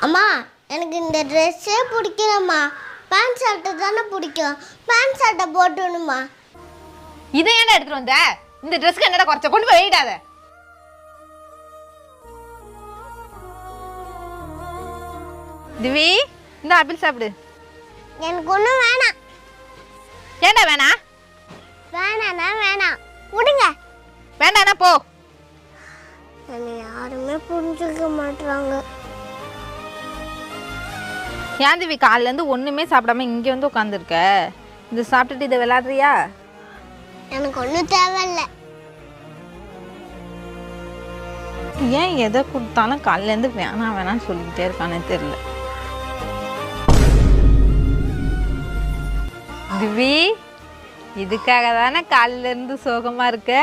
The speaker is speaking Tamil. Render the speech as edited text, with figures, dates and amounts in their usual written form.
அம்மா எனக்கு இந்த ட்ரெஸ்ஸே பிடிக்கலம்மா. பேண்ட் ஷர்ட்டு தானே பிடிக்கும். பேண்ட் ஷர்ட்டை போட்டுணுமா? இதை ஏன்டா எடுத்துட்டு வந்த? இந்த ட்ரெஸ்க்கு என்னடா குறைச்ச? கொண்டு போய் வெயிடாத. திவி, இந்த ஆப்பிள் சாப்பிடு. எனக்கு ஒன்றும் வேணாம். ஏன்டா வேணா? வேணாண்ணா வேணாம், விடுங்க. வேண்டாண்ணா போ. என்னை யாருமே புரிஞ்சுக்க மாட்டாங்க. ஏன் திவி காலிலேருந்து ஒன்றுமே சாப்பிடாம இங்கே வந்து உட்காந்துருக்க? இது சாப்பிட்டுட்டு இதை விளையாடுறியா? எனக்கு ஒன்றும் தேவையில்லை. ஏன் எதை கொடுத்தாலும் காலிலேருந்து வேணாம் வேணான்னு சொல்லிக்கிட்டே இருக்கானே தெரியல. திவி, இதுக்காக தானே காலிலேருந்து சோகமாக இருக்க?